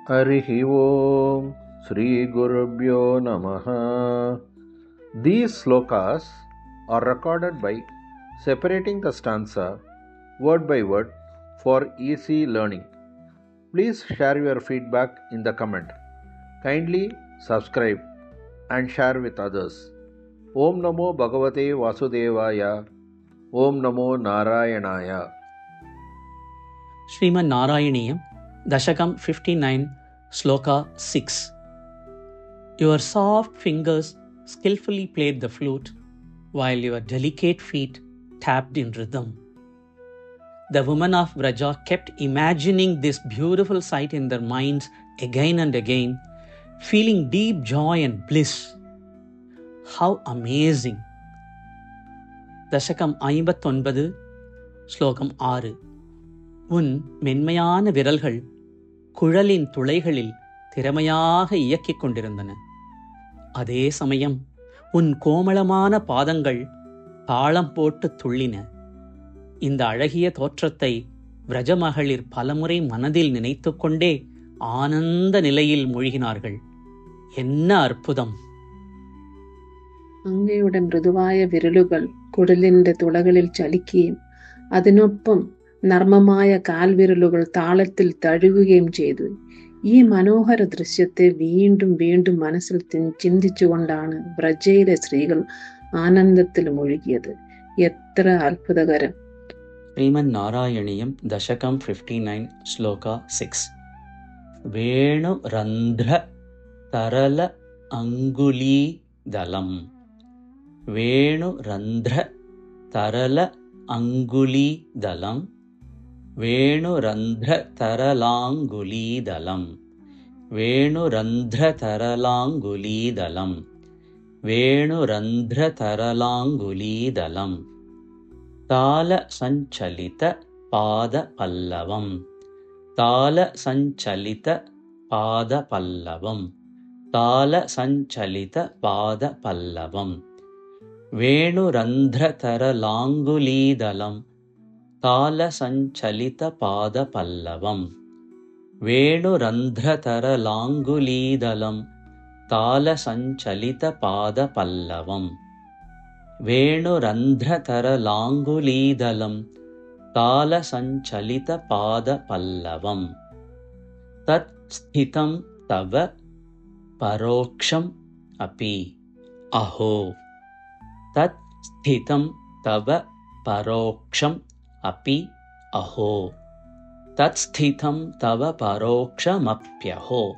Harihi Om Shri Gurubhyo Namaha. These slokas are recorded by separating the stanza word by word for easy learning. Please share your feedback in the comment. Kindly subscribe and share with others. Om Namo Bhagavate Vasudevaya. Om Namo Narayanaya. Srimad Narayaniyam, Dashakam 59, Sloka 6. Your soft fingers skillfully played the flute, while your delicate feet tapped in rhythm. The women of Vraja kept imagining this beautiful sight in their minds again and again, feeling deep joy and bliss. How amazing! Dashakam 59, Slokam 6. உன் மென்மையான விரல்கள் குழலின் துளைகளில் திறமையாக இயக்கிக் கொண்டிருந்தன. அதே சமயம் உன் கோமளமான பாதங்கள் தாளம் போட்டு துள்ளின. இந்த அழகிய தோற்றத்தை விரஜமகளிர் பலமுறை மனதில் நினைத்து கொண்டே ஆனந்த நிலையில் மூழ்கினார்கள். என்ன അത്ഭുതം! അങ്ങയുടെ മൃദുവായ വിരലുകൾ കുടലിന്റെ തുളകളിൽ ചലിക്കുകയും അതിനൊപ്പം നർമ്മമായ കാൽവിരലുകൾ താളത്തിൽ തഴുകുകയും ചെയ്തു. ഈ മനോഹര ദൃശ്യത്തെ വീണ്ടും വീണ്ടും മനസ്സിൽ ചിന്തിച്ചുകൊണ്ടാണ് വ്രജയിലെ സ്ത്രീകൾ ആനന്ദത്തിൽ മുഴുകിയത്. എത്ര അത്ഭുതകരം! ശ്രീമൻ നാരായണീയം ദശകം 59 ശ്ലോക 6. വേണു രന്ധ്ര തരല അങ്കുലീദലം. വേണു രന്ധ്ര തരല അങ്കുലീദലം. വേണുരന്ധ്രതരലാങ്കുലീദലം. വേണുരന്ധ്രതരലാങ്കുലീദലം. വേണുരന്ധ്രതരലാങ്കുലീദലം. താലസഞ്ചലിത പാദപല്ലവം. താലസഞ്ചലിത പാദപല്ലവം. താലസഞ്ചലിത പാദപല്ലവം. വേണുരന്ധ്രതരലാങ്കുലീദലം. तालसञ्चलितपादपल्लवम्. वेणुरन्ध्रतरलाङ्गुलीदलं. तालसञ्चलितपादपल्लवम्. वेणुरन्ध्रतरलाङ्गुलीदलं. तालसञ्चलितपादपल्लवम्. तत्स्थितं तव परोक्षम् अपि अहो. तत्स्थितं तव परोक्षम् अपि अहो. तत्स्थितं तव परोक्षमप्यहो.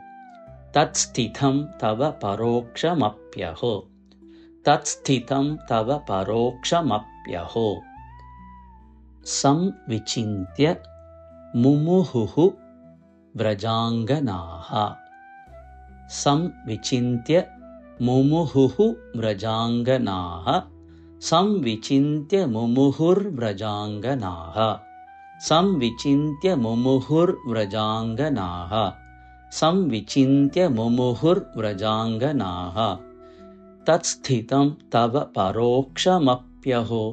तत्स्थितं तव परोक्षमप्यहो. तत्स्थितं तव परोक्षमप्यहो. संविचिन्त्य मुमुहुः व्रजाङ्गनाः. संविचिन्त्य मुमुहुः व्रजाङ्गनाः. संविचिन्त्य मुमुहुर्व्रजाङ्गनाः. संविचिन्त्य मुमुहुर्व्रजाङ्गनाः. संविचिन्त्य मुमुहुर्व्रजाङ्गनाः. तत्स्थितं तव परोक्षमप्यहो.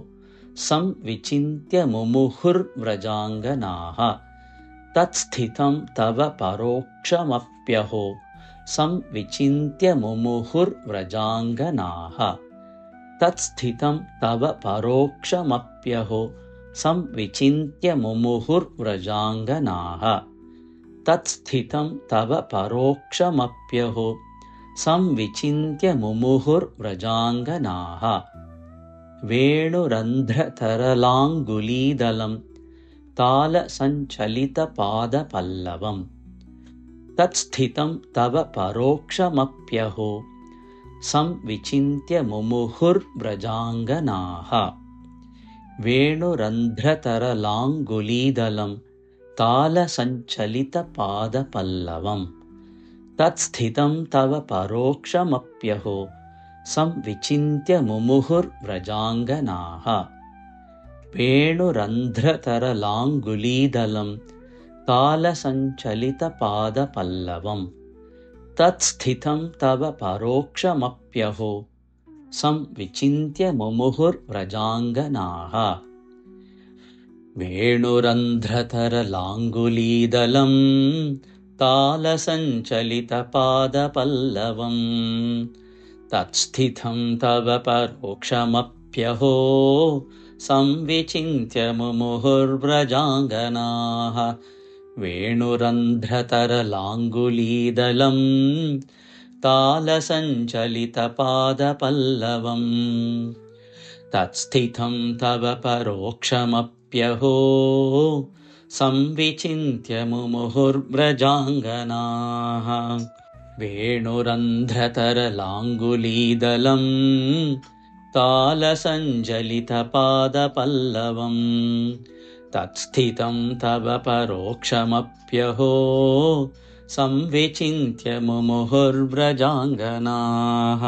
संविचिन्त्य मुमुहुर्व्रजाङ्गनाः. तत्स्थितं तव परोक्षमप्यहो. संविचिन्त्य मुमुहुर्व्रजाङ्गनाः. तत्स्थितं तव परोक्षमप्यहो. संविचिन्त्य मुमुहुर्व्रजाङ्गनाः. तत्स्थितं तव परोक्षमप्यहो. संविचिन्त्य मुमुहुर्व्रजाङ्गनाः. वेणुरन्ध्रतरलाङ्गुलीदलं. तालसञ्चलितपादपल्लवम्. तत्स्थितं तव परोक्षमप्यहो. संविचिन्त्य मुमुहुर्व्रजाङ्गनाः. वेणुरन्ध्रतरलाङ्गुलीदलं. तालसञ्चलितपादपल्लवम्. तत्स्थितं तव परोक्षमप्यहो. संविचिन्त्य मुमुहुर्व्रजाङ्गनाः. वेणुरन्ध्रतरलाङ्गुलीदलं. तालसञ्चलितपादपल्लवम्. तत्स्थितं तव परोक्षमप्यहो. संविचिन्त्य मुमुहुर्व्रजाङ्गनाः. वेणुरन्ध्रतरलाङ्गुलीदलं. तालसञ्चलितपादपल्लवम् तत्स्थितं तव परोक्षमप्यहो संविचिन्त्य मुमुहुर्व्रजाङ्गनाः वेणुरन्ध्रतरलाङ्गुलीदलम् तालसञ्चलितपादपल्लवम् तत्स्थितं तव परोक्षमप्यहो संविचिन्त्य मुमुहुर्व्रजाङ्गनाः वेणुरन्ध्रतरलाङ्गुलीदलम् तालसञ्चलितपादपल्लवम् तत्स्थितं तव परोक्षमप्यहो संविचिन्त्य मुमुहुर्व्रजाङ्गनाः।